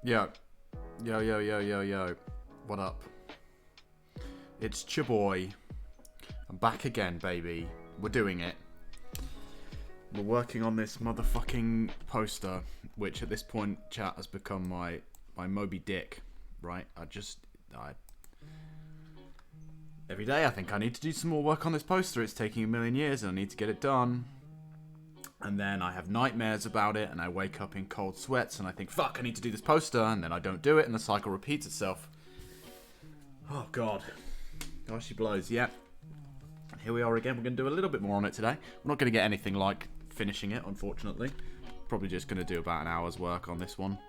Yo. Yo, yo, yo, yo, yo. What up? It's Chiboy. I'm back again, baby. We're doing it. We're working on this motherfucking poster, which at this point, chat, has become my Moby Dick, right? Every day I think I need to do some more work on this poster. It's taking a million years and I need to get it done. And then I have nightmares about it and I wake up in cold sweats and I think, fuck, I need to do this poster, and then I don't do it and the cycle repeats itself. Oh, God. Gosh, she blows. Yeah. Here we are again. We're going to do a little bit more on it today. We're not going to get anything like finishing it, unfortunately. Probably just going to do about an hour's work on this one.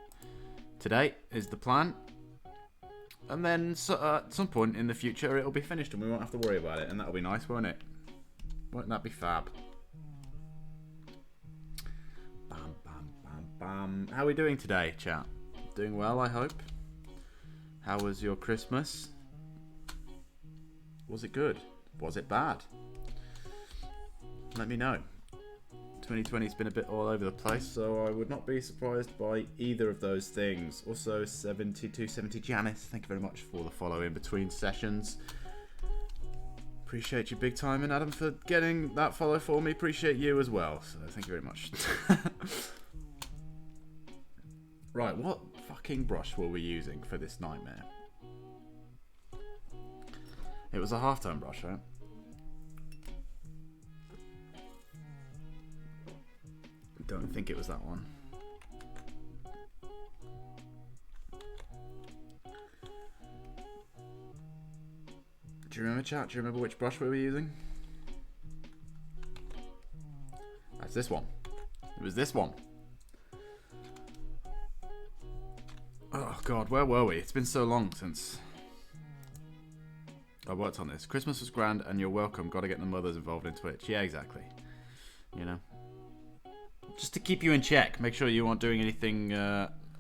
Today is the plan. And then at some point in the future, it'll be finished and we won't have to worry about it. And that'll be nice, won't it? Won't that be fab? Bam, bam, bam, bam. How are we doing today, chat? Doing well, I hope. How was your Christmas? Was it good? Was it bad? Let me know. 2020's been a bit all over the place, so I would not be surprised by either of those things. Also, 7270 Janice, thank you very much for the follow in between sessions. Appreciate you big time, and Adam for getting that follow for me. Appreciate you as well, so thank you very much. Right, what fucking brush were we using for this nightmare? It was a half-tone brush, right? Don't think it was that one. Do you remember, chat? Do you remember which brush we were using? That's this one. It was this one. Oh, God, where were we? It's been so long since I worked on this. Christmas was grand and you're welcome. Got to get the mothers involved in Twitch. Yeah, exactly. You know? Just to keep you in check. Make sure you aren't doing anything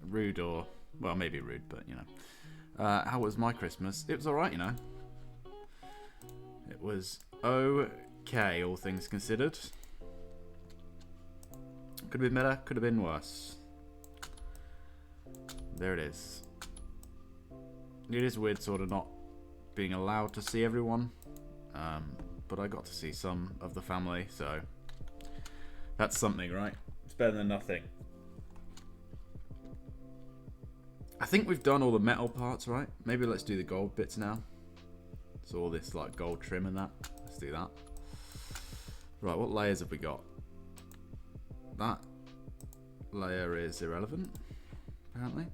rude or... Well, maybe rude, but, you know. How was my Christmas? It was alright, you know. It was okay, all things considered. Could have been better, could have been worse. There it is. It is weird sort of not being allowed to see everyone. But I got to see some of the family, so... That's something, right? It's better than nothing. I think we've done all the metal parts, right? Maybe let's do the gold bits now. So all this like gold trim and that. Let's do that. Right, what layers have we got? That layer is irrelevant, apparently.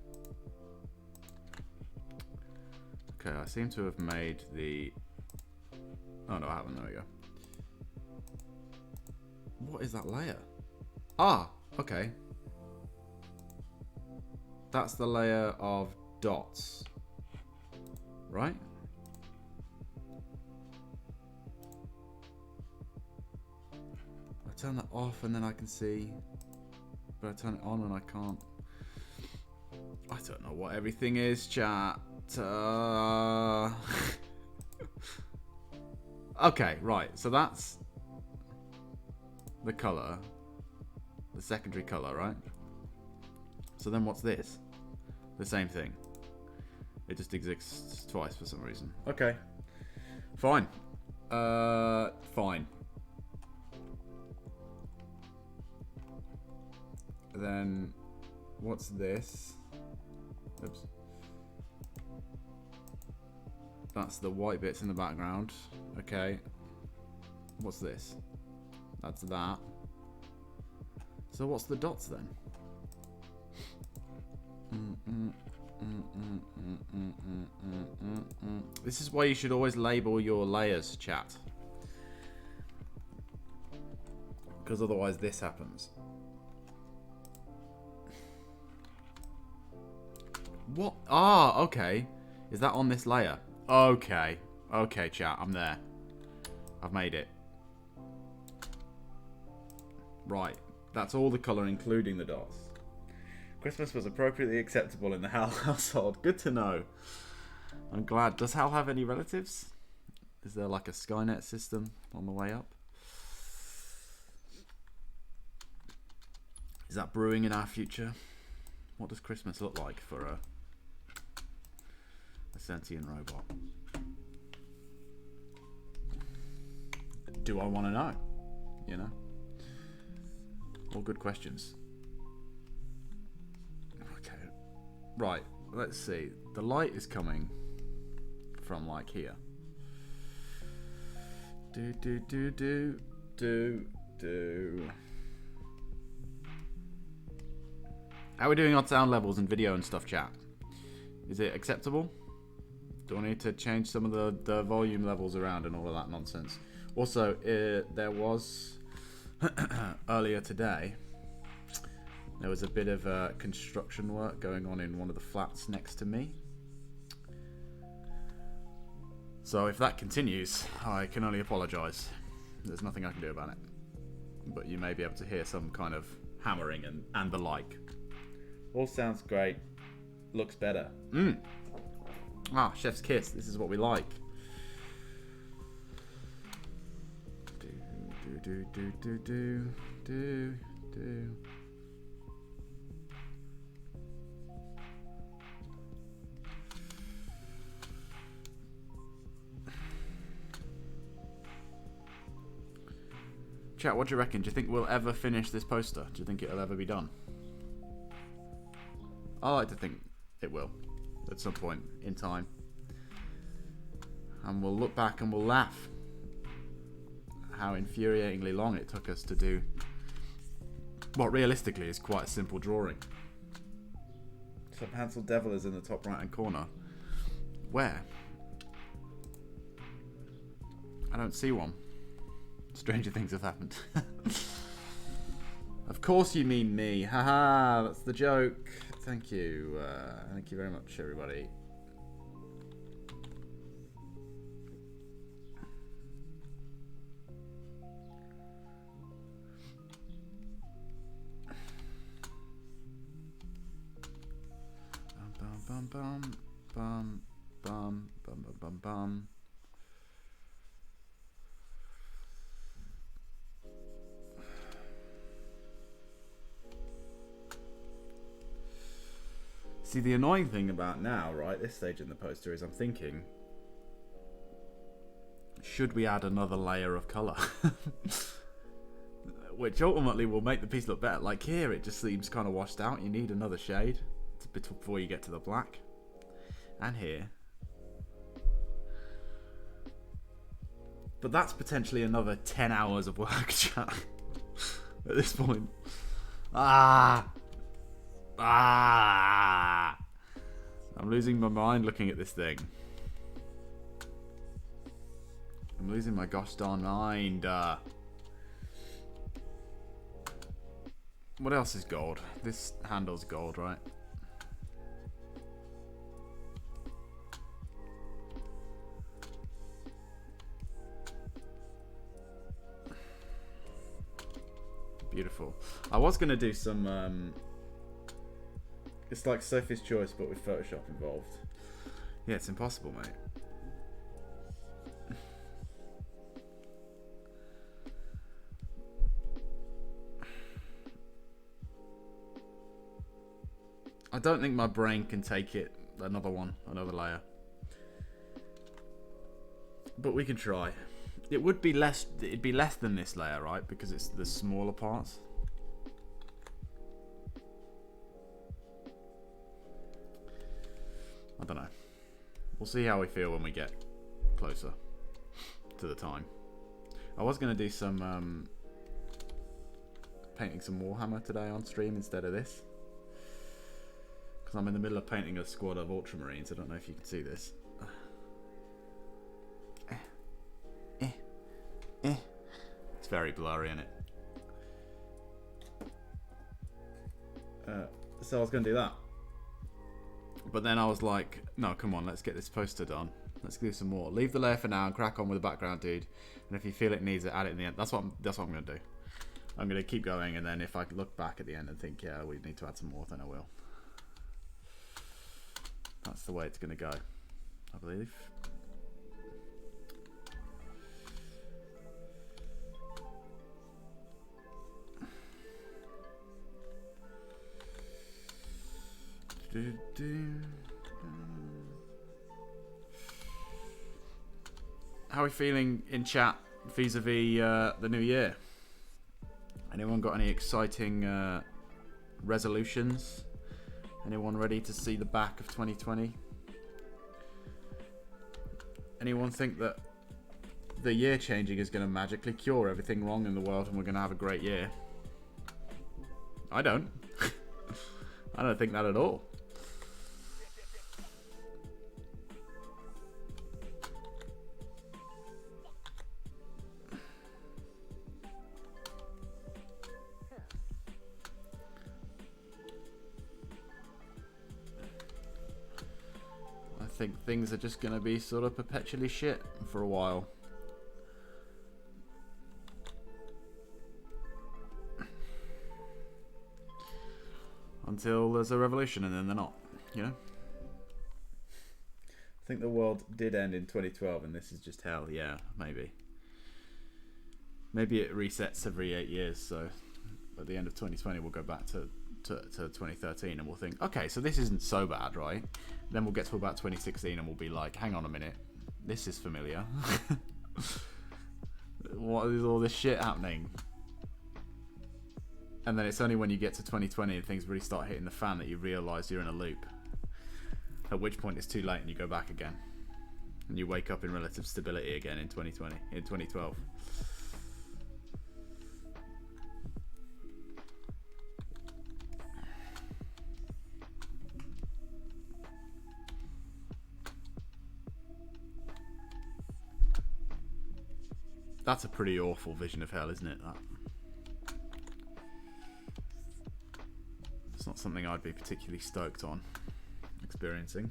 Okay, I seem to have made the... Oh no, I haven't. There we go. What is that layer? Ah, okay. That's the layer of dots. Right? I turn that off and then I can see. But I turn it on and I can't. I don't know what everything is, chat. Okay, right. So that's the colour, the secondary colour, right? So then what's this? The same thing. It just exists twice for some reason. Okay. Fine. Fine. Then what's this? Oops. That's the white bits in the background. Okay. What's this? That's that. So what's the dots then? This is why you should always label your layers, chat. Because otherwise this happens. What? Ah, okay. Is that on this layer? Okay. Okay, chat. I'm there. I've made it. Right. That's all the colour, including the dots. Christmas was appropriately acceptable in the Hal household. Good to know. I'm glad. Does Hal have any relatives? Is there like a Skynet system on the way up? Is that brewing in our future? What does Christmas look like for a sentient robot? Do I want to know? You know? All good questions. Okay. Right, let's see. The light is coming from like here. Do. How are we doing on sound levels and video and stuff, chat? Is it acceptable? Do I need to change some of the volume levels around and all of that nonsense? Also, there was earlier today, there was a bit of construction work going on in one of the flats next to me. So if that continues, I can only apologise. There's nothing I can do about it. But you may be able to hear some kind of hammering and the like. All sounds great. Looks better. Ah, chef's kiss. This is what we like. Do. Chat, what do you reckon? Do you think we'll ever finish this poster? Do you think it'll ever be done? I like to think it will, at some point in time. And we'll look back and we'll laugh. How infuriatingly long it took us to do what realistically is quite a simple drawing. So Hansel Devil is in the top right hand corner. Where? I don't see one. Stranger things have happened. Of course you mean me. Haha, that's the joke. Thank you. Thank you very much, everybody. Bum bum bum bum bum bum bum bum. See, the annoying thing about now, right, this stage in the poster is I'm thinking, should we add another layer of colour? Which ultimately will make the piece look better. Like here, it just seems kind of washed out. You need another shade before you get to the black. And here. But that's potentially another 10 hours of work, chat. At this point. I'm losing my mind looking at this thing. I'm losing my gosh darn mind. What else is gold? This handle's gold, right? Beautiful. I was going to do some... it's like Sophie's Choice, but with Photoshop involved. Yeah, it's impossible, mate. I don't think my brain can take it. Another layer. But we can try. It would be less. It'd be less than this layer, right? Because it's the smaller parts. I don't know. We'll see how we feel when we get closer to the time. I was going to do some painting some Warhammer today on stream instead of this. Because I'm in the middle of painting a squad of Ultramarines. I don't know if you can see this. It's very blurry, isn't it? So I was going to do that. But then I was like, no, come on, let's get this poster done. Let's do some more. Leave the layer for now and crack on with the background, dude. And if you feel it needs it, add it in the end. That's what I'm going to do. I'm going to keep going, and then if I look back at the end and think, yeah, we need to add some more, then I will. That's the way it's going to go, I believe. How are we feeling in chat vis-a-vis the new year? Anyone got any exciting resolutions? Anyone ready to see the back of 2020? Anyone think that the year changing is going to magically cure everything wrong in the world and we're going to have a great year? I don't. I don't think that at all. I think things are just going to be sort of perpetually shit for a while. Until there's a revolution, and then they're not, you know? I think the world did end in 2012 and this is just hell. Yeah, maybe. Maybe it resets every 8 years, so at the end of 2020 we'll go back to 2013 and we'll think, okay, so this isn't so bad, right? Then we'll get to about 2016 and we'll be like, hang on a minute, this is familiar. What is all this shit happening? And then it's only when you get to 2020 and things really start hitting the fan that you realise you're in a loop. At which point it's too late and you go back again. And you wake up in relative stability again in 2012. That's a pretty awful vision of hell, isn't it? That. It's not something I'd be particularly stoked on experiencing.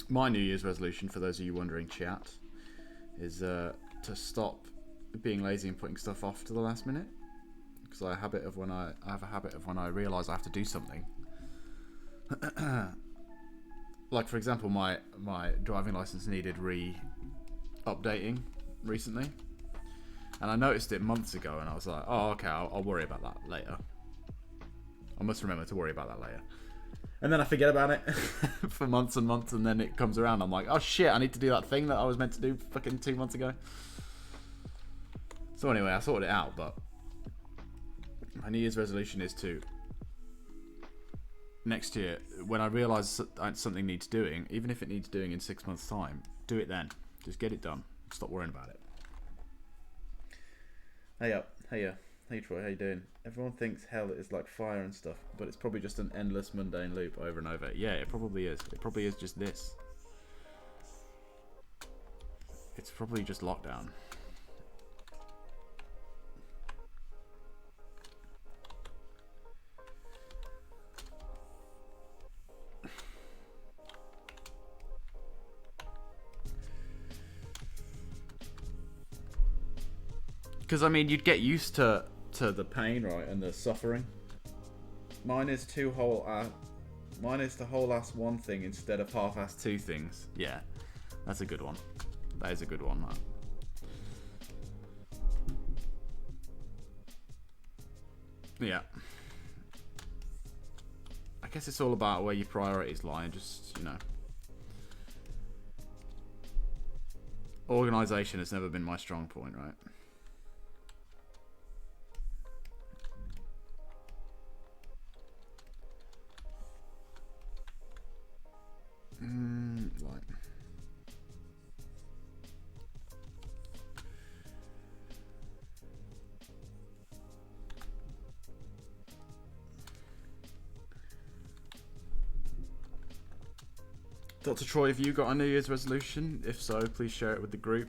My New Year's resolution, for those of you wondering, chat, is to stop being lazy and putting stuff off to the last minute. Because I have a habit of when I realise I have to do something. Like, for example, my driving license needed updating recently, and I noticed it months ago, and I was like, oh, okay, I'll worry about that later. I must remember to worry about that later. And then I forget about it for months and months, and then it comes around. I'm like, oh shit, I need to do that thing that I was meant to do fucking 2 months ago. So anyway, I sorted it out, but my New Year's resolution is to, next year, when I realise something needs doing, even if it needs doing in 6 months' time, do it then. Just get it done. Stop worrying about it. Hey up. Hey Troy, how you doing? Everyone thinks hell is like fire and stuff, but it's probably just an endless mundane loop over and over. Yeah, it probably is. It probably is just this. It's probably just lockdown. Because, I mean, you'd get used to the pain, right, and the suffering. Mine is the whole ass one thing instead of half ass two things. Yeah, that's a good one. That is a good one, man. Yeah. I guess it's all about where your priorities lie and just, you know. Organisation has never been my strong point, right? Right. Dr. Troy, have you got a New Year's resolution? If so, please share it with the group.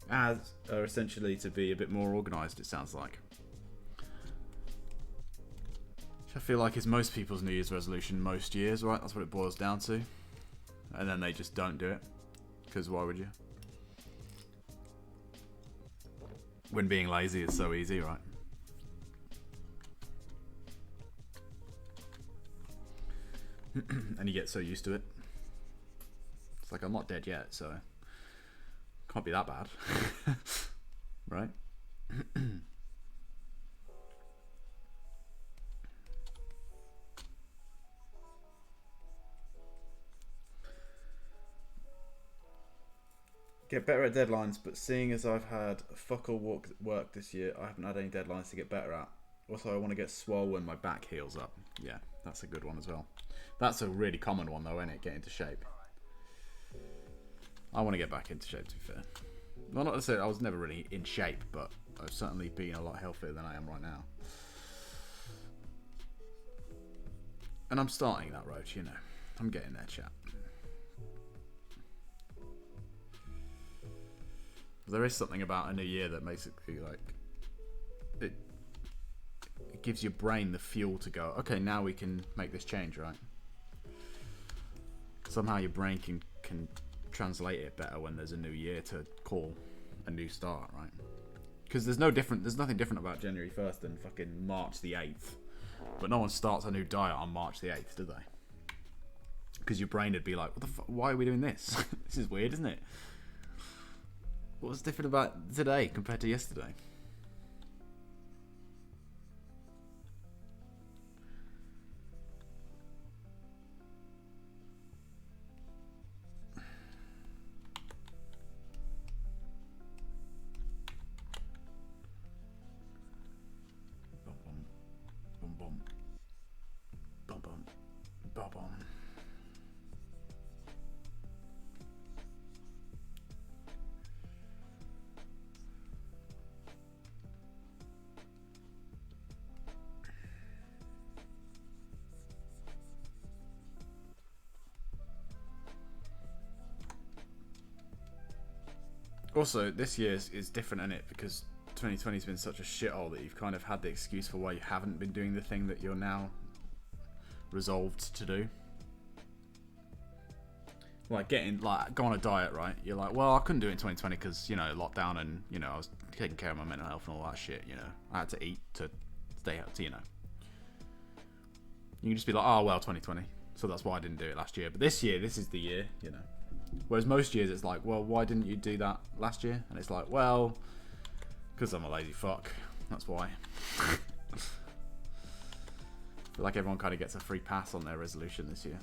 As are essentially to be a bit more organised, it sounds like. Which I feel like is most people's New Year's resolution most years, right? That's what it boils down to. And then they just don't do it. Because why would you? When being lazy is so easy, right? And you get so used to it. It's like, I'm not dead yet, so can't be that bad. Right? Get better at deadlines, but seeing as I've had fuck all work this year, I haven't had any deadlines to get better at. Also, I want to get swole when my back heals up. Yeah, that's a good one as well. That's a really common one though, isn't it? Get into shape. I want to get back into shape, to be fair. Well, not to say I was never really in shape, but I've certainly been a lot healthier than I am right now. And I'm starting that road, you know. I'm getting there, chat. There is something about a new year that makes it feel like it gives your brain the fuel to go, okay, now we can make this change, right? Somehow your brain can translate it better when there's a new year to call a new start, right? Because there's nothing different about January 1st than fucking March the 8th. But no one starts a new diet on March the 8th, do they? Because your brain would be like, what the fuck, why are we doing this? This is weird, isn't it? What's different about today compared to yesterday? Bum bum. Bum bum. Bum bum. Also, this year is different, innit? Because 2020 has been such a shithole that you've kind of had the excuse for why you haven't been doing the thing that you're now resolved to do. Like go on a diet, right? You're like, well, I couldn't do it in 2020 because, you know, lockdown and, you know, I was taking care of my mental health and all that shit, you know. I had to eat to stay healthy, you know. You can just be like, oh, well, 2020. So that's why I didn't do it last year. But this year, this is the year, you know. Whereas most years it's like, well, why didn't you do that last year? And it's like, well, because I'm a lazy fuck. That's why. I feel like everyone kind of gets a free pass on their resolution this year.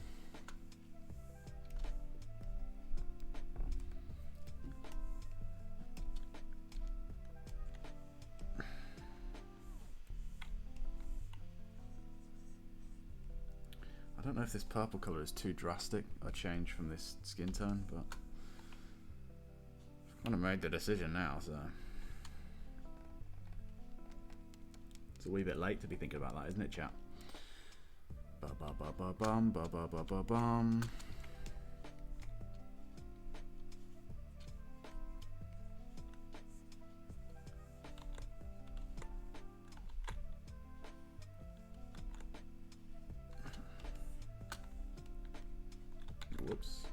I don't know if this purple colour is too drastic a change from this skin tone, but I've kind of made the decision now, so it's a wee bit late to be thinking about that, isn't it, chat? Ba ba ba ba bum ba ba ba ba bum. Whoops.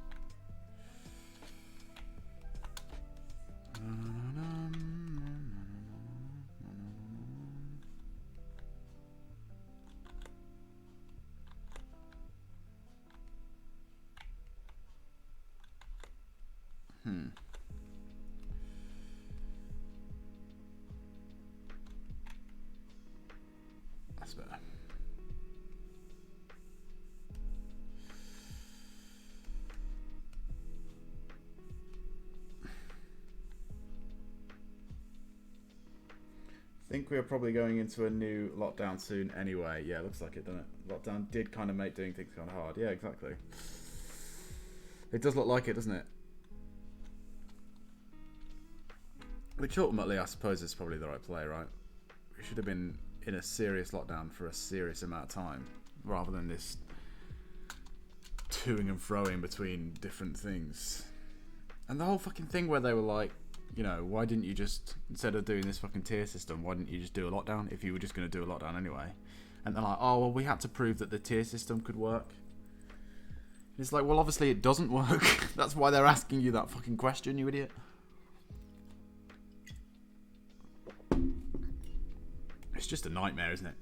That's better. I think we are probably going into a new lockdown soon anyway. Yeah, looks like it, doesn't it? Lockdown did kind of make doing things kind of hard. Yeah, exactly. It does look like it, doesn't it? Which ultimately, I suppose, is probably the right play, right? We should have been in a serious lockdown for a serious amount of time, rather than this toing and froing between different things. And the whole fucking thing where they were like, you know, why didn't you just, instead of doing this fucking tier system, why didn't you just do a lockdown if you were just going to do a lockdown anyway? And they're like, oh, well, we had to prove that the tier system could work. It's like, well, obviously it doesn't work. That's why they're asking you that fucking question, you idiot. It's just a nightmare, isn't it?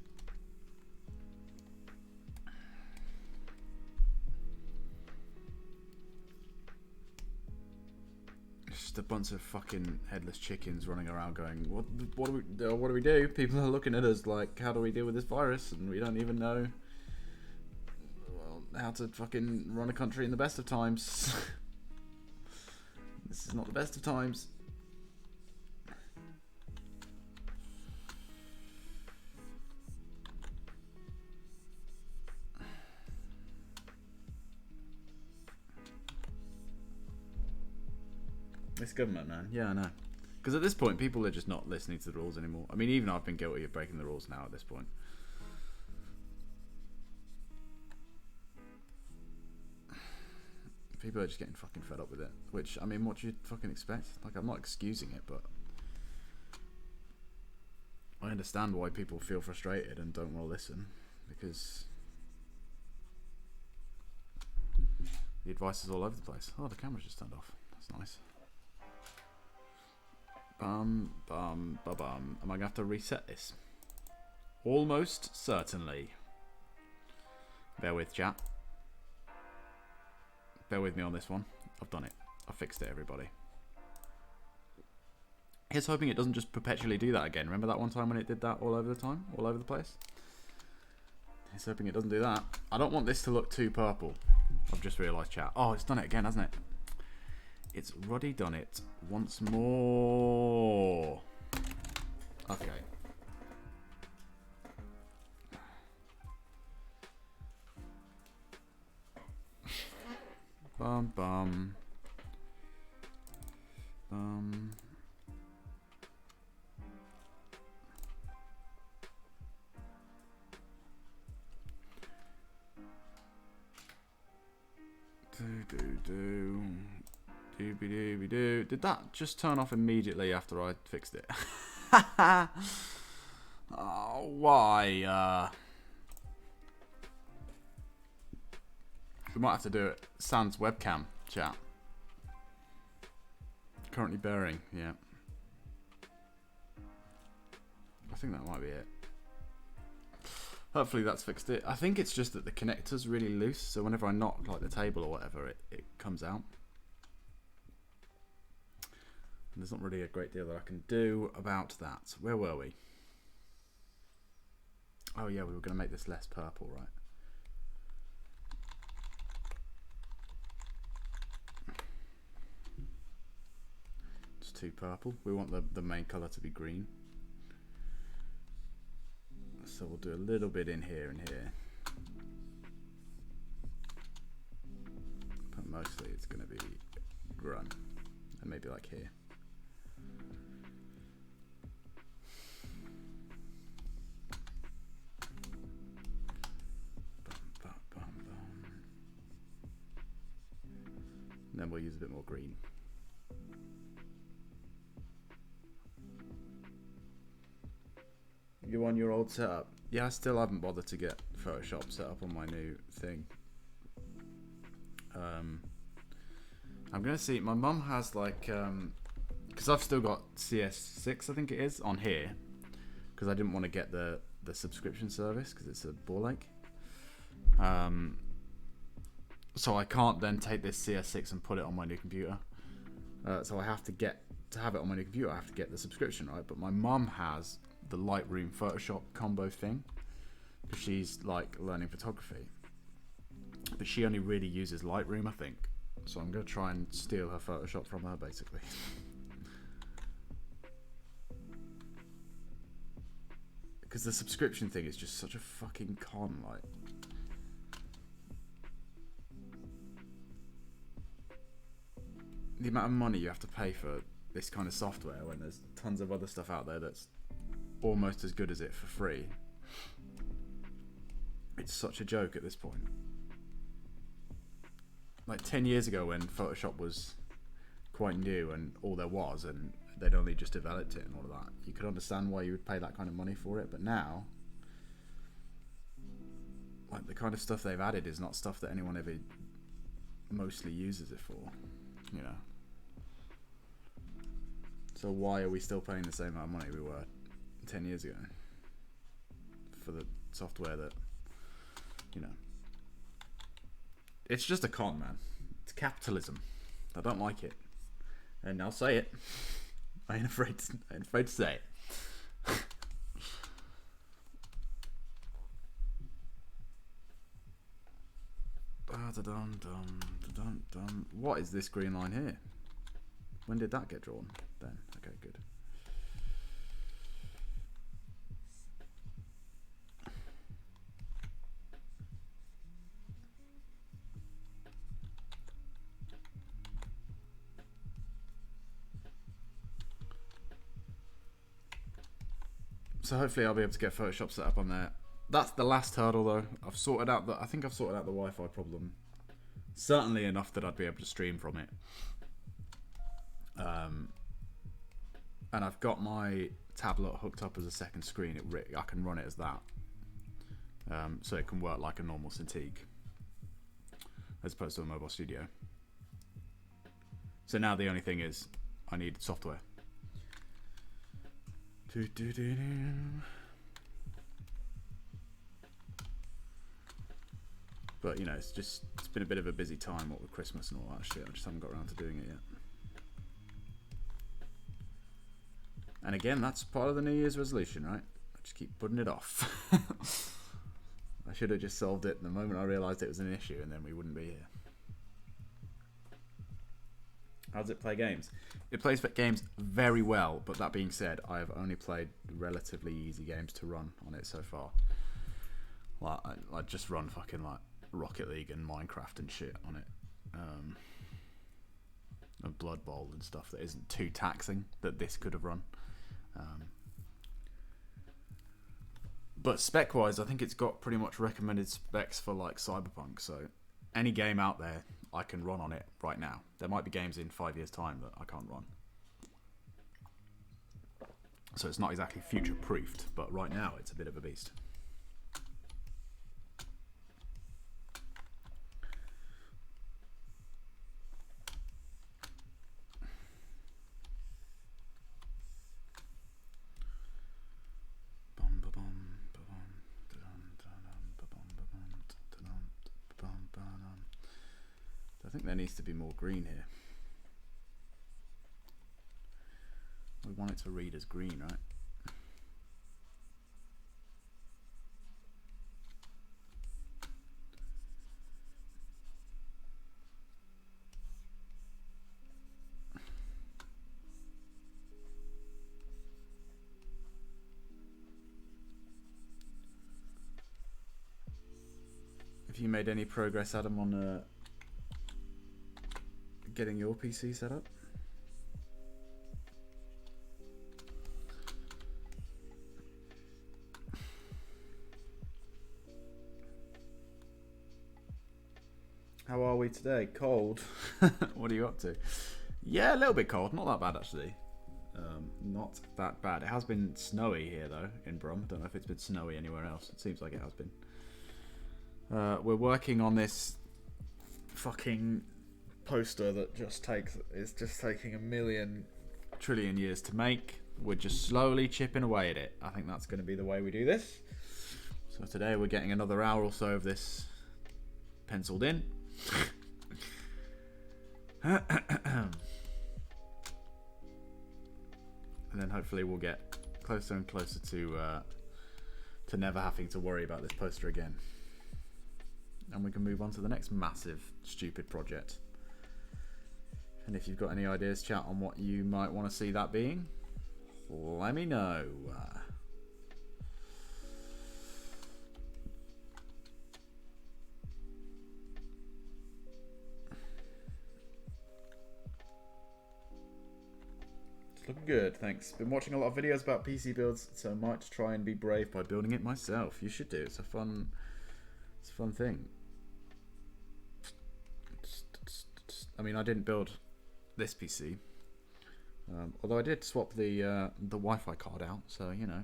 It's just a bunch of fucking headless chickens running around going, what do we do? People are looking at us like, how do we deal with this virus? And we don't even know how to fucking run a country in the best of times. This is not the best of times. This government, man. Yeah, I know. Because at this point, people are just not listening to the rules anymore. I mean, even I've been guilty of breaking the rules now at this point. People are just getting fucking fed up with it. Which, I mean, what do you fucking expect? Like, I'm not excusing it, but I understand why people feel frustrated and don't want to listen. Because the advice is all over the place. Oh, the camera's just turned off. That's nice. Bum. Am I going to have to reset this? Almost certainly. Bear with, chat. Bear with me on this one. I've done it. I fixed it, everybody. Here's hoping it doesn't just perpetually do that again. Remember that one time when it did that all over the time? All over the place? Here's hoping it doesn't do that. I don't want this to look too purple. I've just realised, chat. Oh, it's done it again, hasn't it? It's Ruddy done it once more. Okay. Bum. Do. Did that just turn off immediately after I fixed it? Oh, why? We might have to do it. Sans webcam chat. Currently bearing, yeah. I think that might be it. Hopefully that's fixed it. I think it's just that the connector's really loose, so whenever I knock like the table or whatever, it comes out. And there's not really a great deal that I can do about that. Where were we? Oh yeah, we were going to make this less purple, right? It's too purple. We want the main colour to be green. So we'll do a little bit in here and here. But mostly it's going to be grun. And maybe like here. And then we'll use a bit more green. You on your old setup? Yeah, I still haven't bothered to get Photoshop set up on my new thing. I'm gonna see. My mum has like, because I've still got CS6, I think it is, on here, because I didn't want to get the subscription service because it's a ball ache. So I can't then take this CS6 and put it on my new computer. So I have to have it on my new computer. I have to get the subscription, right? But my mum has the Lightroom Photoshop combo thing because she's like learning photography, but she only really uses Lightroom, I think. So I'm gonna try and steal her Photoshop from her, basically. Because the subscription thing is just such a fucking con, like. The amount of money you have to pay for this kind of software when there's tons of other stuff out there that's almost as good as it for free. It's such a joke at this point. Like 10 years ago when Photoshop was quite new and all there was, and they'd only just developed it and all of that, you could understand why you would pay that kind of money for it. But now like the kind of stuff they've added is not stuff that anyone ever mostly uses it for, you know. So why are we still paying the same amount of money we were 10 years ago for the software that, you know, it's just a con, man. It's capitalism. I don't like it, and I'll say it. I ain't afraid to say it. What is this green line here? When did that get drawn? Then. Okay, good. So hopefully I'll be able to get Photoshop set up on there. That's the last hurdle though. I think I've sorted out the Wi-Fi problem. Certainly enough that I'd be able to stream from it. And I've got my tablet hooked up as a second screen. I can run it as that. So it can work like a normal Cintiq as opposed to a mobile studio. So now the only thing is I need software. But you know, it's been a bit of a busy time, what with Christmas and all that shit. I just haven't got around to doing it yet. And again, that's part of the New Year's resolution, right? I just keep putting it off. I should have just solved it the moment I realised it was an issue, and then we wouldn't be here. How does it play games? It plays games very well, but that being said, I have only played relatively easy games to run on it so far. Like, I just run fucking like Rocket League and Minecraft and shit on it. And Blood Bowl and stuff that isn't too taxing, that this could have run. But spec-wise, I think it's got pretty much recommended specs for like Cyberpunk, so any game out there I can run on it right now. There might be games in 5 years' time that I can't run. So it's not exactly future-proofed, but right now it's a bit of a beast. I think there needs to be more green here. We want it to read as green, right? Have you made any progress, Adam, on getting your PC set up? How are we today? Cold. What are you up to? Yeah, a little bit cold. Not that bad, actually. Not that bad. It has been snowy here, though, in Brum. I don't know if it's been snowy anywhere else. It seems like it has been. We're working on this fucking poster that is just taking a million trillion years to make. We're just slowly chipping away at it. I think that's going to be the way we do this. So today we're getting another hour or so of this penciled in. And then hopefully we'll get closer and closer to never having to worry about this poster again. And we can move on to the next massive, stupid project. And if you've got any ideas, chat on what you might want to see that being, let me know. It's looking good, thanks. Been watching a lot of videos about PC builds, so I might try and be brave by building it myself. You should do. It's a fun thing. I mean, I didn't build this PC, although I did swap the Wi-Fi card out. So you know,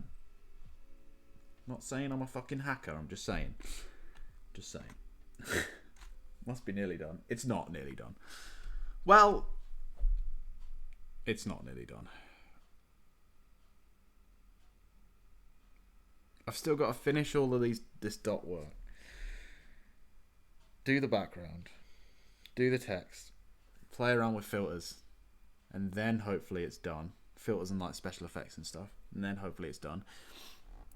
not saying I'm a fucking hacker. I'm just saying Just saying. Must be nearly done. It's not nearly done. Well, it's not nearly done. I've still got to finish all of this dot work. Do the background. Do the text. Play around with filters. And then hopefully it's done. Filters and like special effects and stuff. And then hopefully it's done.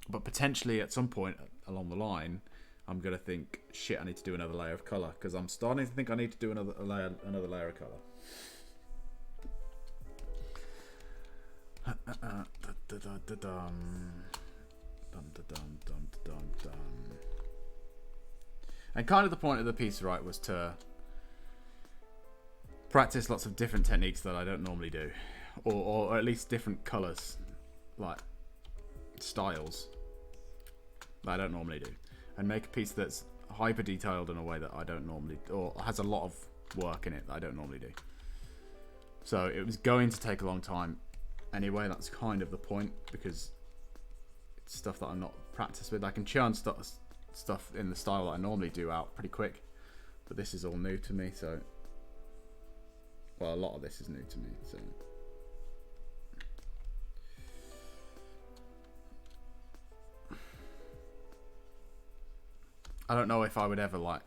But potentially at some point along the line, I'm going to think, shit, I need to do another layer of colour. Because I'm starting to think I need to do another layer of colour. And kind of the point of the piece, right, was to practice lots of different techniques that I don't normally do, or at least different colours, like styles that I don't normally do, and make a piece that's hyper detailed in a way that I don't normally, or has a lot of work in it that I don't normally do. So it was going to take a long time anyway. That's kind of the point, because it's stuff that I'm not practiced with. I can churn stuff in the style that I normally do out pretty quick, but this is all new to me, so well, a lot of this is new to me, so I don't know if I would ever like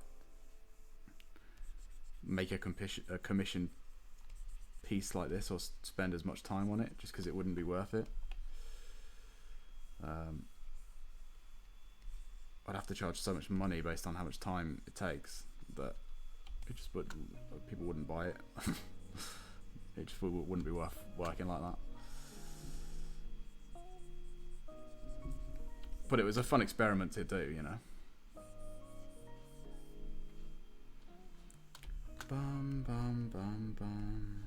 make a commission piece like this or spend as much time on it, just because it wouldn't be worth it. I'd have to charge so much money based on how much time it takes that it just people wouldn't buy it. It just wouldn't be worth working like that. But it was a fun experiment to do, you know. Bum bum bum bum.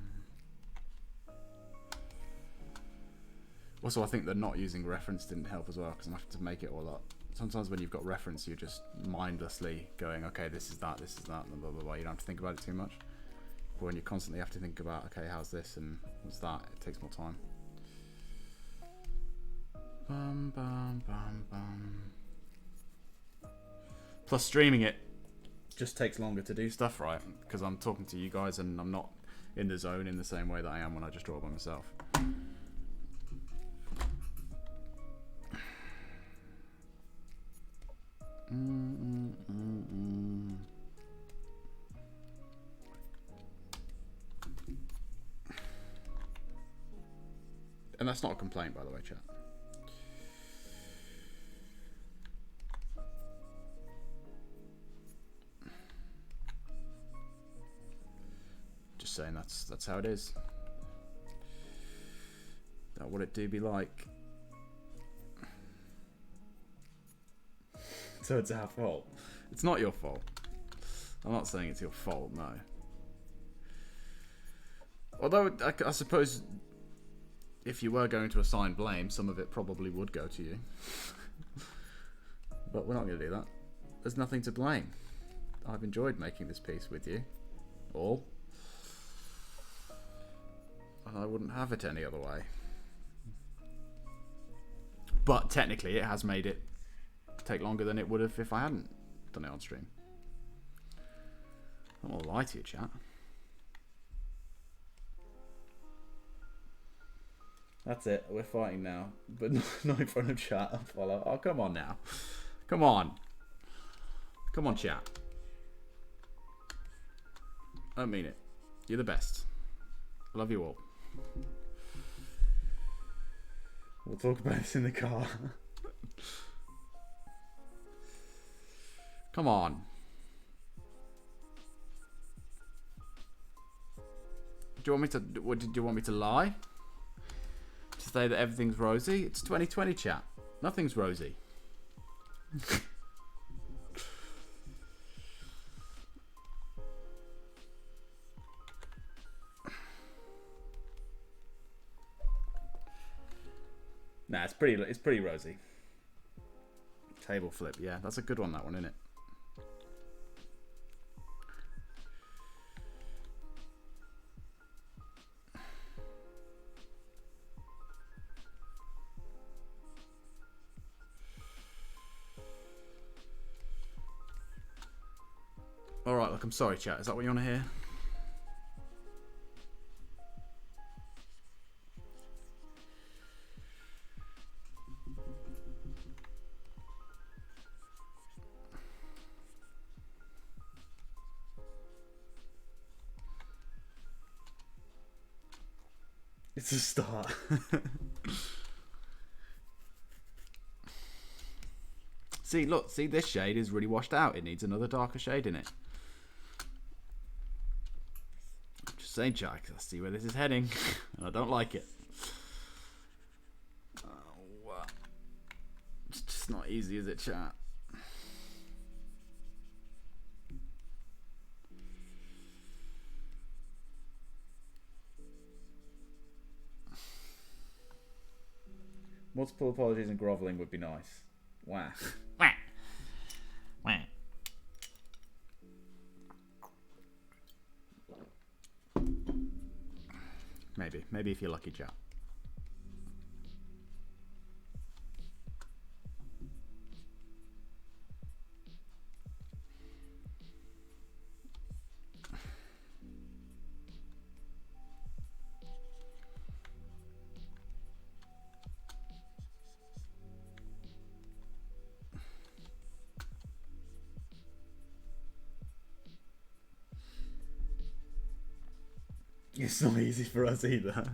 Also, I think that not using reference didn't help as well, because I'm having to make it all up. Sometimes when you've got reference, you're just mindlessly going, okay, this is that, and blah, blah, blah. You don't have to think about it too much. But when you constantly have to think about, okay, how's this and what's that, it takes more time. Bum, bum, bum, bum. Plus, streaming it just takes longer to do stuff, right? Because I'm talking to you guys and I'm not in the zone in the same way that I am when I just draw by myself. And that's not a complaint, by the way, chat. Just saying that's how it is. That what it do be like. So it's our fault. It's not your fault. I'm not saying it's your fault, no. Although, I suppose, if you were going to assign blame, some of it probably would go to you. But we're not going to do that. There's nothing to blame. I've enjoyed making this piece with you. All. And I wouldn't have it any other way. But technically, it has made it take longer than it would have if I hadn't done it on stream. I don't want to lie to you, chat. That's it. We're fighting now, but not in front of chat. I'll follow. Oh, come on now. Come on. Come on, chat. I don't mean it. You're the best. I love you all. We'll talk about this in the car. Come on. Do you want me to? What did you want me to lie? To say that everything's rosy? It's 2020, chat. Nothing's rosy. Nah, it's pretty rosy. Table flip, yeah, that's a good one. That one, isn't it? I'm sorry, chat. Is that what you want to hear? It's a start. See, look, see, this shade is really washed out. It needs another darker shade in it. I'm just saying, chat, 'cause I see where this is heading, and I don't like it. Oh, it's just not easy, is it, chat? Multiple apologies and grovelling would be nice. Wow. Maybe if you're lucky, chat. It's not easy for us either.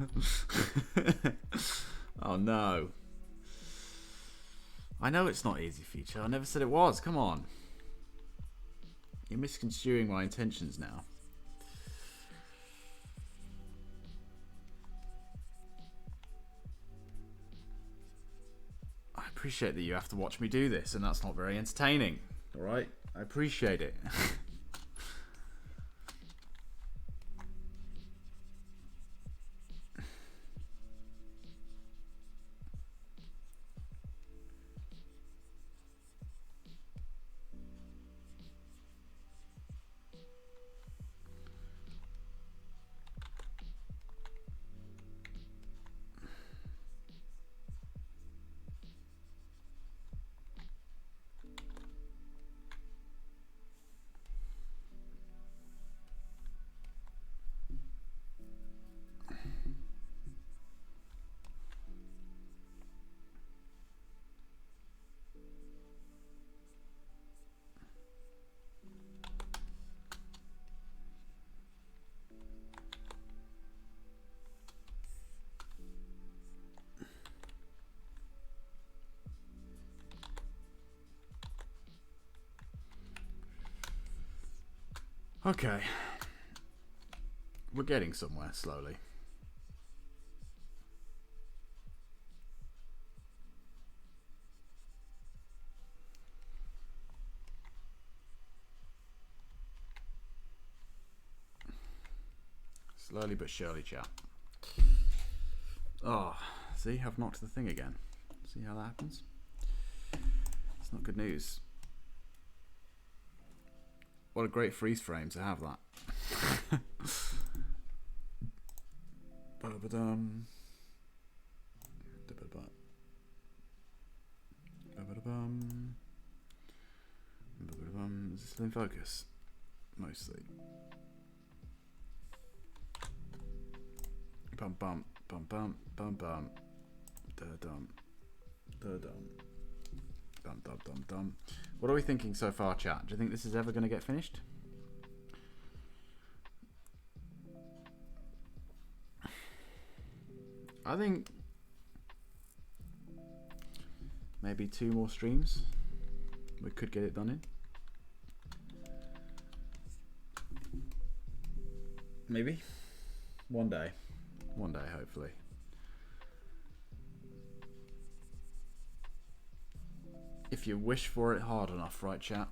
Oh no. I know it's not easy, feature. I never said it was. Come on. You're misconstruing my intentions now. I appreciate that you have to watch me do this, and that's not very entertaining. Alright? I appreciate it. Okay. We're getting somewhere slowly. Slowly but surely, chat. Oh, see, I've knocked the thing again. See how that happens? It's not good news. What a great freeze frame to have that. Ba-ba-dum. Da-ba-ba. Ba-ba-da-bum. Ba-ba-da-bum. Is this still in focus? Mostly. Bum bum bum bum bum bum. Da-dum. Da-dum. Dum dum dum dum. What are we thinking so far, chat? Do you think this is ever going to get finished? I think maybe 2 more streams we could get it done in. Maybe one day, hopefully. If you wish for it hard enough, right, chat?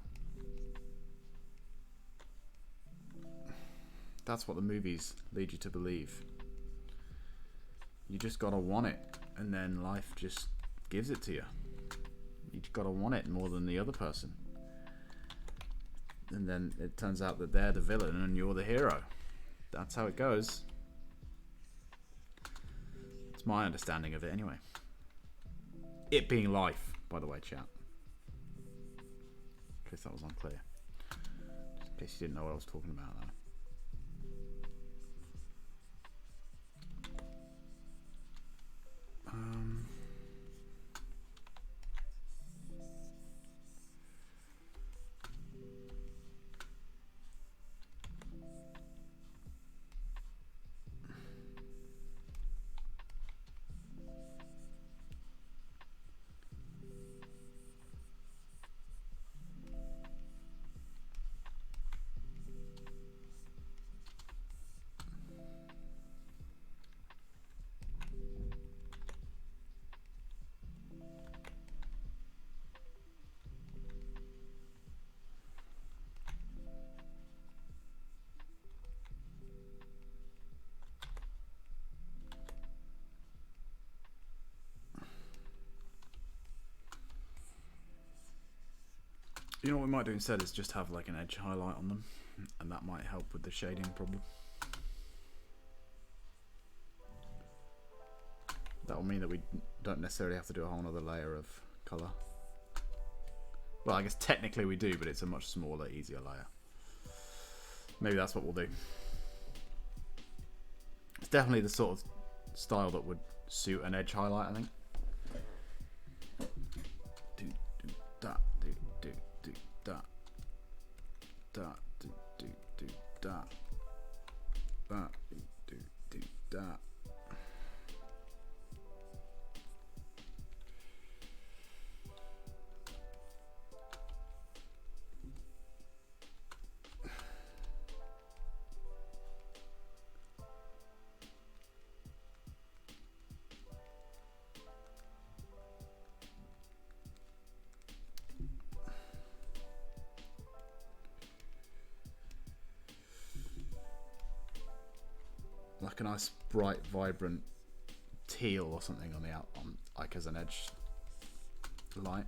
That's what the movies lead you to believe. You just gotta want it, and then life just gives it to you. You just gotta want it more than the other person. And then it turns out that they're the villain and you're the hero. That's how it goes. It's my understanding of it anyway. It being life, by the way, chat. In case that was unclear. Just In case you didn't know what I was talking about there. You know what we might do instead is just have like an edge highlight on them, and that might help with the shading problem. That will mean that we don't necessarily have to do a whole other layer of colour. Well, I guess technically we do, but it's a much smaller, easier layer. Maybe that's what we'll do. It's definitely the sort of style that would suit an edge highlight, I think. Da, do da. That do da. Like a nice bright vibrant teal or something on the like as an edge light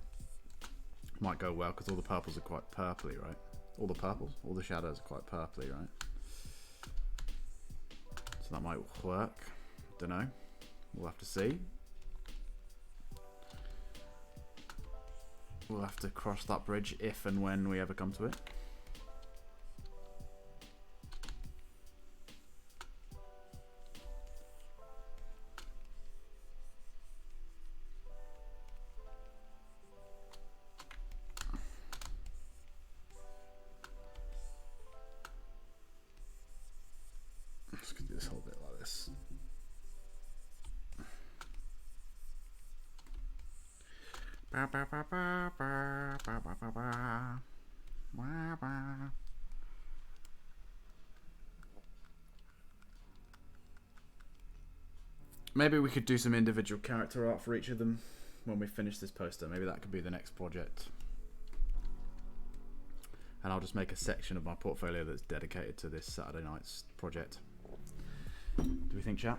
might go well, because all the purples are quite purpley, right? All the shadows are quite purpley, right? So that might work. Don't know, we'll have to see. We'll have to cross that bridge if and when we ever come to it. Maybe we could do some individual character art for each of them when we finish this poster. Maybe that could be the next project. And I'll just make a section of my portfolio that's dedicated to this Saturday night's project. Do we think, chat?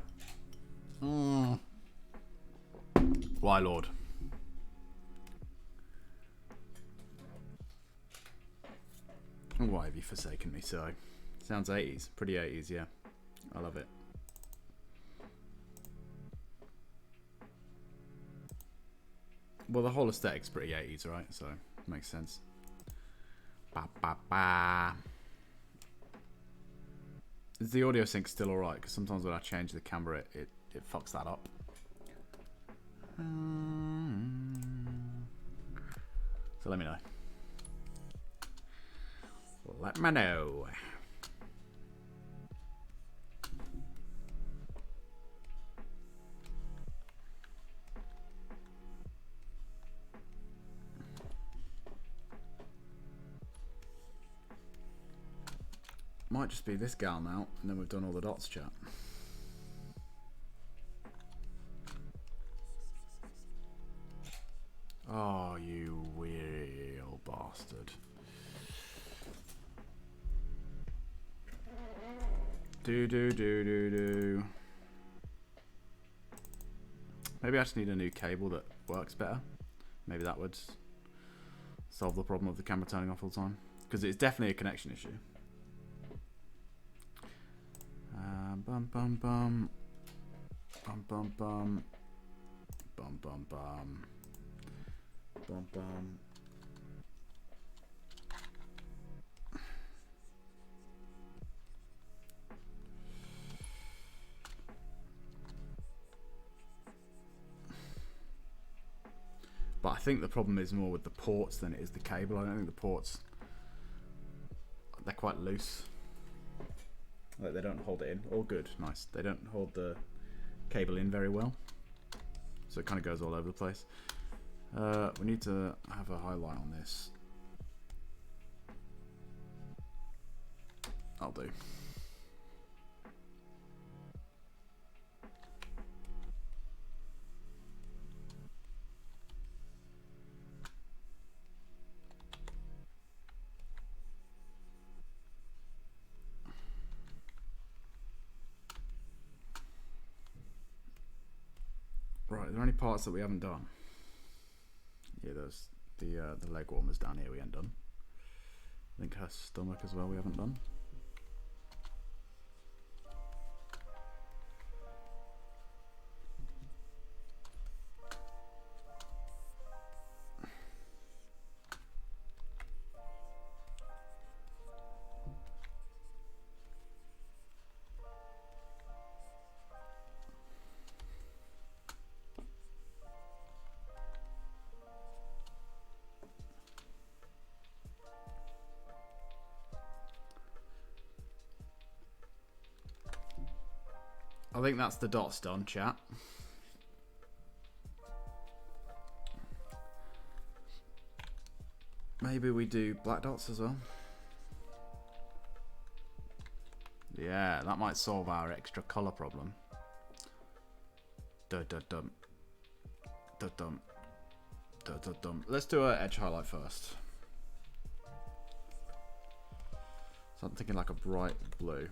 Why, Lord? Why have you forsaken me so? Sounds 80s. Pretty 80s, yeah. I love it. Well, the whole aesthetic's pretty 80s, right? So, it makes sense. Ba ba ba. Is the audio sync still alright? Because sometimes when I change the camera, it fucks that up. So let me know. Let me know. Might just be this gal now, and then we've done all the dots, chat. Oh, you real bastard. Do. Maybe I just need a new cable that works better. Maybe that would solve the problem of the camera turning off all the time. Because it's definitely a connection issue. Bum bum bum. Bum bum bum. Bum bum bum. Bum bum. But I think the problem is more with the ports than it is the cable. I don't think the ports, they're quite loose. Like they don't hold it in. All good, nice. They don't hold the cable in very well. So it kind of goes all over the place. We need to have a highlight on this. I'll do. Right, are there any parts that we haven't done? Yeah, there's the leg warmers down here we haven't done. I think her stomach as well we haven't done. I think that's the dots done, chat. Maybe we do black dots as well. Yeah, that might solve our extra colour problem. Dum. Let's do an edge highlight first. So I'm thinking like a bright blue.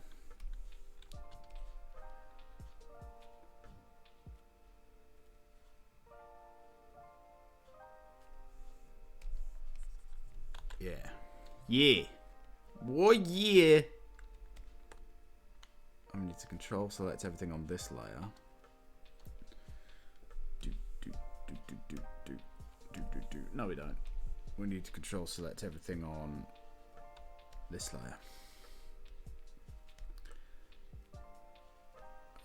Yeah. Yeah. What? Yeah. I need to control select everything on this layer. No, we don't. We need to control select everything on this layer.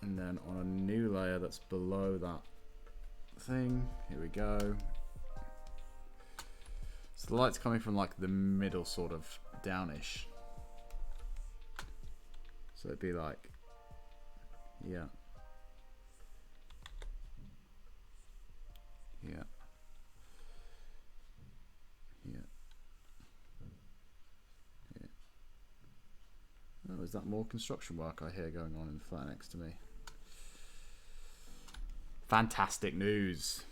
And then on a new layer that's below that thing, here we go. So the light's coming from like the middle sort of downish. So it'd be like, yeah. Yeah. Yeah. Yeah. Oh, is that more construction work I hear going on in the flat next to me? Fantastic news.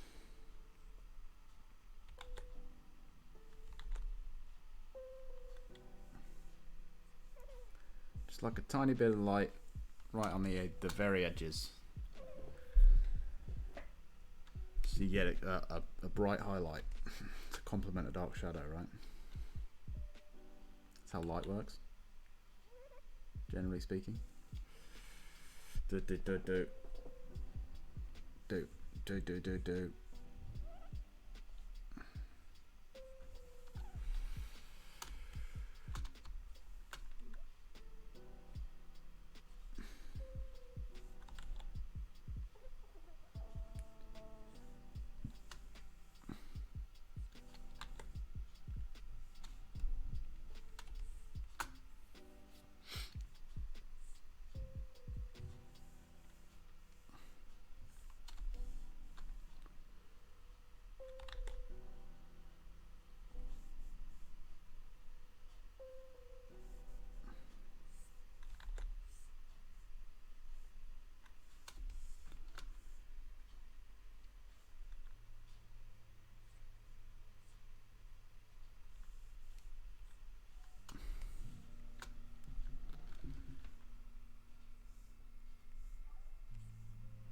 Just like a tiny bit of light right on the very edges. So you get a bright highlight to complement a dark shadow, right? That's how light works, generally speaking. Do.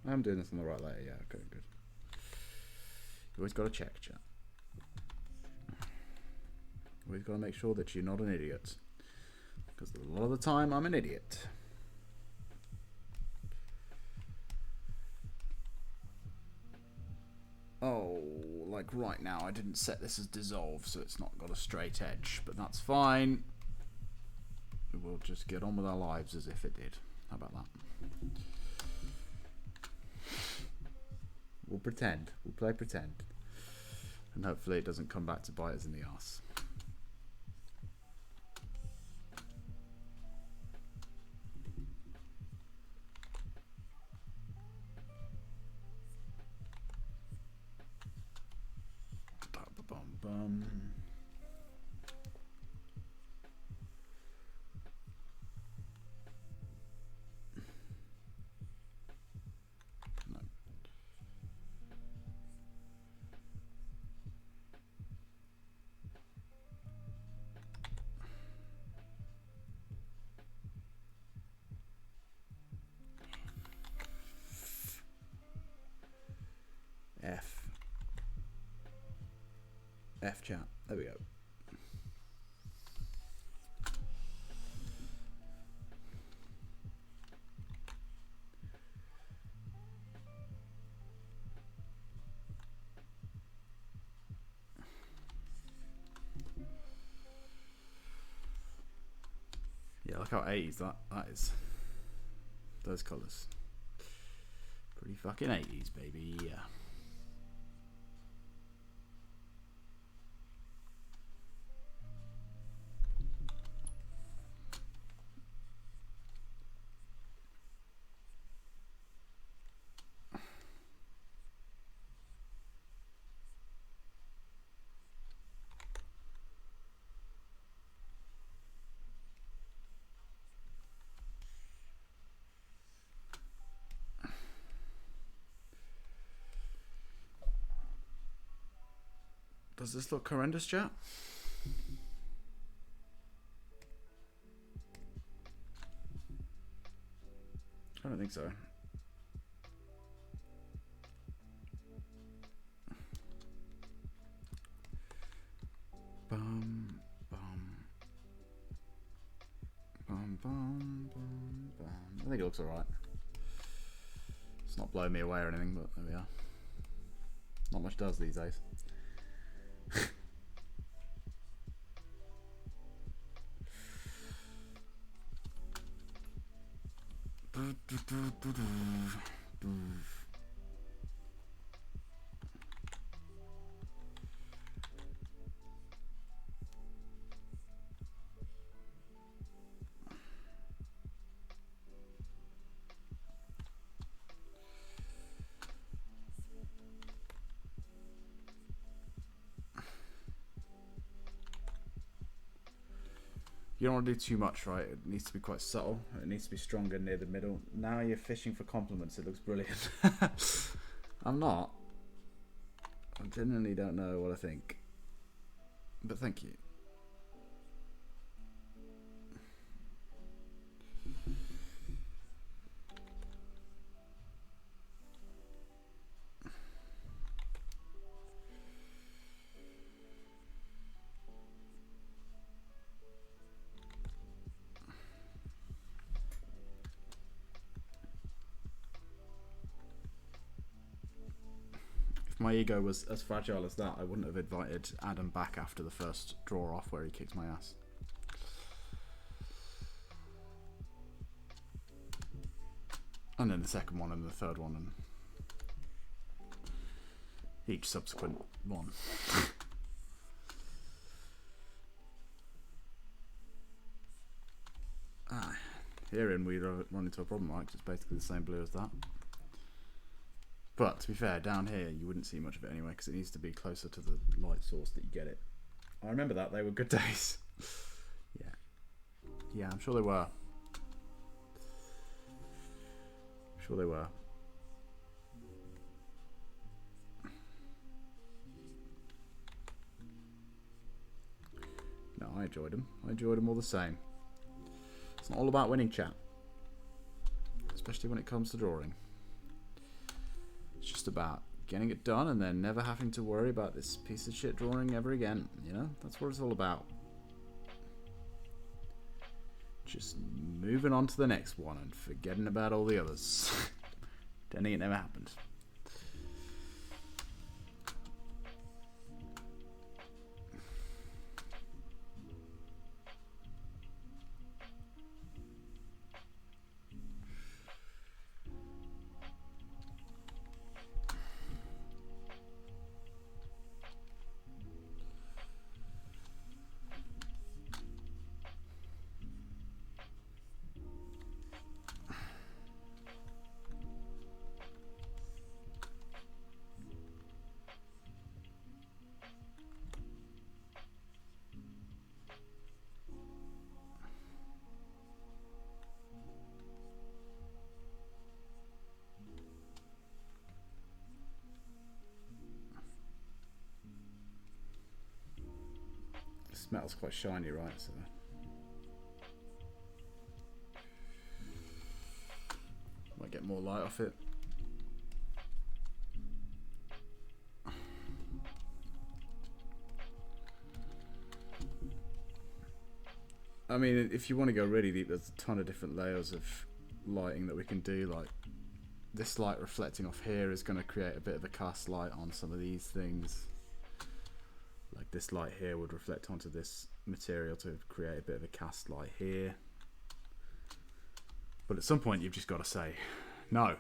I'm doing this on the right layer, yeah, okay, good. You always got to check, chat. Always got to make sure that you're not an idiot. Because a lot of the time, I'm an idiot. Oh, like right now, I didn't set this as dissolve, so it's not got a straight edge, but that's fine. We'll just get on with our lives as if it did. How about that? We'll pretend. We'll play pretend. And hopefully it doesn't come back to bite us in the arse. Bum. No. F chat. There we go. Yeah, look how 80s that is. Those colours. Pretty fucking 80s, baby. Yeah. Does this look horrendous, chat? I don't think so. Bum, bum. Bum, bum, bum, bum. I think it looks alright. It's not blowing me away or anything, but there we are. Not much does these days. You don't want to do too much, right? It needs to be quite subtle. It needs to be stronger near the middle. Now you're fishing for compliments. It looks brilliant. I'm not. I genuinely don't know what I think. But thank you. My ego was as fragile as that, I wouldn't have invited Adam back after the first draw off where he kicked my ass. And then the second one and the third one and each subsequent one. Herein we run into a problem, right? 'Cause it's basically the same blue as that. But to be fair, down here you wouldn't see much of it anyway because it needs to be closer to the light source that you get it. I remember that, they were good days. Yeah. Yeah, I'm sure they were. I'm sure they were. No, I enjoyed them. I enjoyed them all the same. It's not all about winning, chat. Especially when it comes to drawing. It's just about getting it done and then never having to worry about this piece of shit drawing ever again. You know, that's what it's all about. Just moving on to the next one and forgetting about all the others. Pretending it never happened. This metal's quite shiny, right? So might get more light off it. I mean, if you want to go really deep, there's a ton of different layers of lighting that we can do. Like this light reflecting off here is going to create a bit of a cast light on some of these things. Like this light here would reflect onto this material to create a bit of a cast light here. But at some point, you've just got to say, no.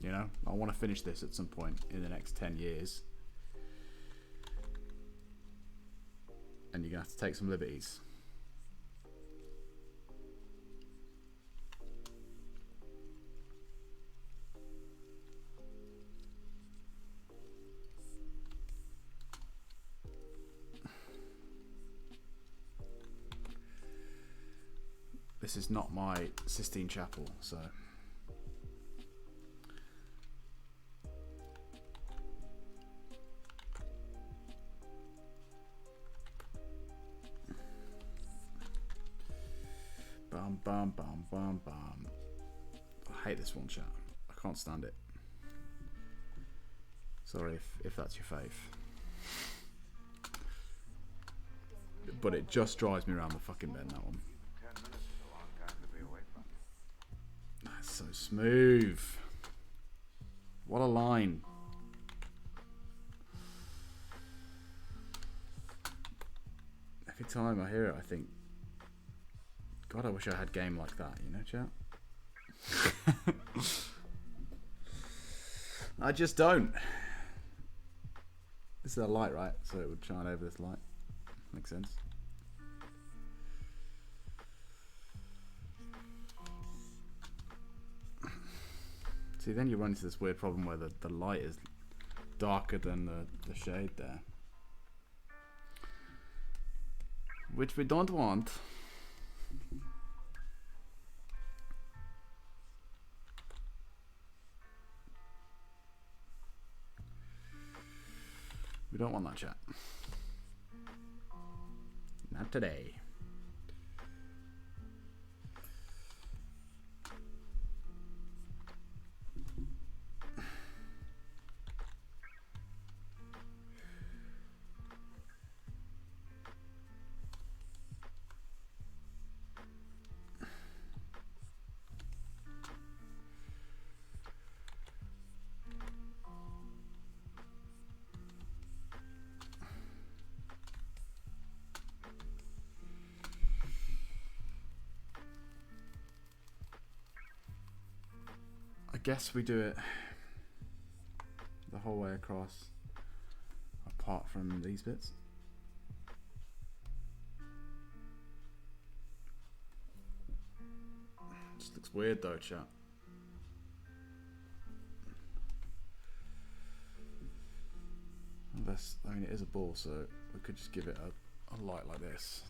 You know, I want to finish this at some point in the next 10 years. And you're going to have to take some liberties. This is not my Sistine Chapel, so... Bum, bum, bum, bum, bum. I hate this one, chat. I can't stand it. Sorry if that's your fave. But it just drives me around the fucking bend, that one. That's so smooth. What a line. Every time I hear it, I think, God, I wish I had game like that, you know, chat? I just don't. This is a light, right? So it would shine over this light. Makes sense. See, then you run into this weird problem where the light is darker than the shade there. Which we don't want. We don't want that, chat. Not today. I guess we do it the whole way across, apart from these bits. Just looks weird though, chat. Unless, I mean, it is a ball, so we could just give it a light like this.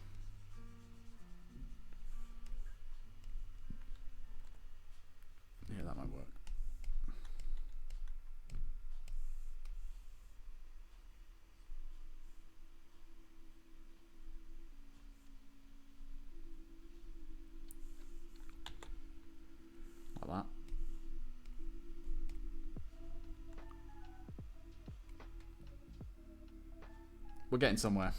Yeah, that might work. Like that. We're getting somewhere.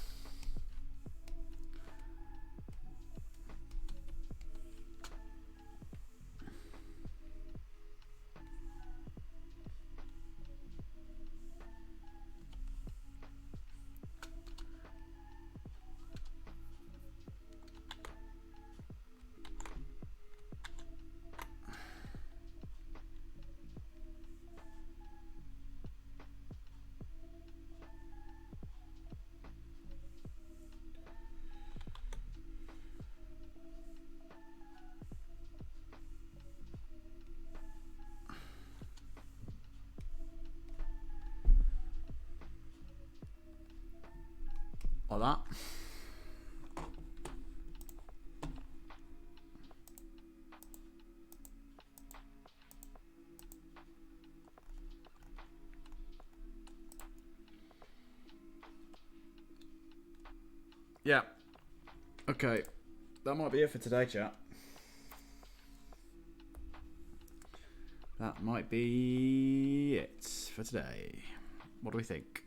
Like that. Yeah. Okay. That might be it for today, chat. That might be it for today. What do we think?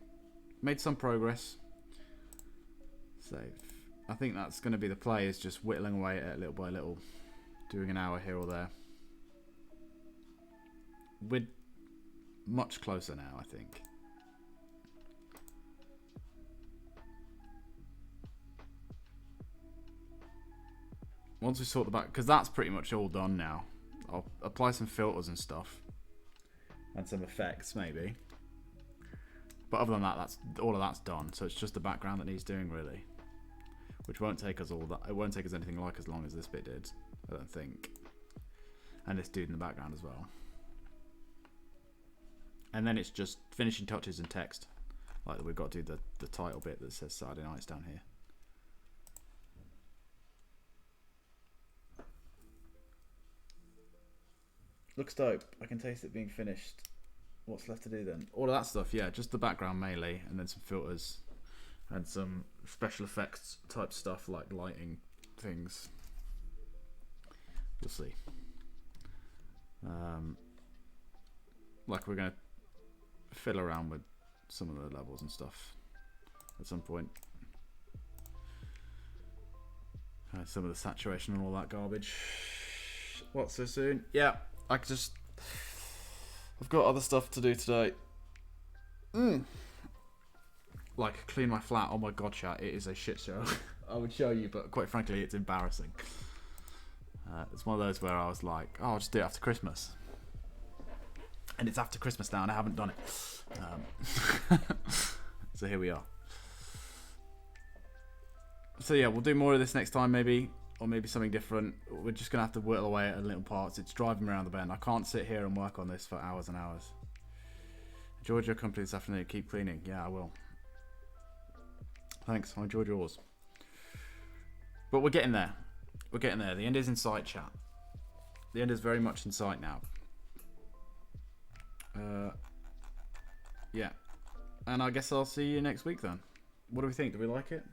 Made some progress. Save. I think that's going to be the play, is just whittling away at it little by little. Doing an hour here or there. We're much closer now, I think. Once we sort the back, because that's pretty much all done now. I'll apply some filters and stuff. And some effects, maybe. But other than that, all of that's done. So it's just the background that needs doing, really. Which won't take us all that. It won't take us anything like as long as this bit did, I don't think. And this dude in the background as well. And then it's just finishing touches and text. Like we've got to do the title bit that says Saturday Nights down here. Looks dope. I can taste it being finished. What's left to do then? All of that stuff, yeah. Just the background mainly, and then some filters. And some special effects type stuff like lighting things. We'll see. Like we're going to fiddle around with some of the levels and stuff at some point. Some of the saturation and all that garbage. What, so soon? Yeah, I've got other stuff to do today. Like clean my flat. Oh my god, chat, it is a shit show. I would show you, but quite frankly, it's embarrassing. It's one of those where I was like, oh, I'll just do it after Christmas. And it's after Christmas now, and I haven't done it. So here we are. So yeah, we'll do more of this next time, maybe. Or maybe something different. We're just going to have to whittle away at little parts. It's driving me around the bend. I can't sit here and work on this for hours and hours. Enjoyed your company this afternoon. Keep cleaning. Yeah, I will. Thanks. I enjoyed yours. But we're getting there. We're getting there. The end is in sight, chat. The end is very much in sight now. Yeah. And I guess I'll see you next week then. What do we think? Do we like it?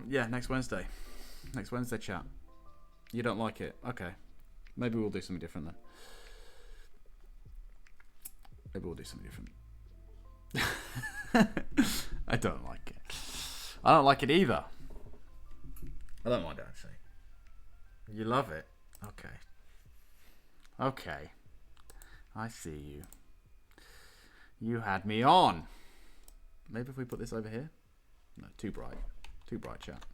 Yeah, next Wednesday. Next Wednesday, chat. You don't like it? Okay. Maybe we'll do something different then. Maybe we'll do something different. I don't like it. I don't like it either. I don't mind it, actually. You love it? Okay. Okay. I see you. You had me on. Maybe if we put this over here? No, too bright. Too bright, chat.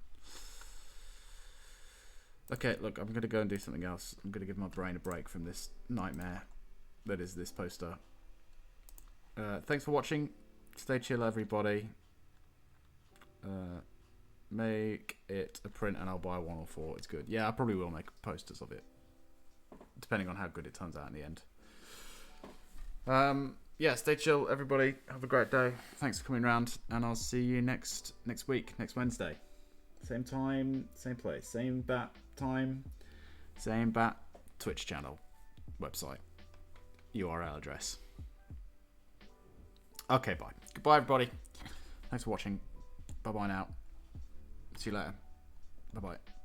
Okay, look, I'm going to go and do something else. I'm going to give my brain a break from this nightmare that is this poster. Thanks for watching. Stay chill, everybody. Make it a print and I'll buy 1 or 4. It's good. Yeah, I probably will make posters of it. Depending on how good it turns out in the end. Yeah, stay chill, everybody. Have a great day. Thanks for coming round, and I'll see you next week, next Wednesday. Same time, same place. Same bat time, same bat Twitch channel, website, URL address. Okay, bye. Goodbye, everybody. Thanks for watching. Bye-bye now. See you later. Bye-bye.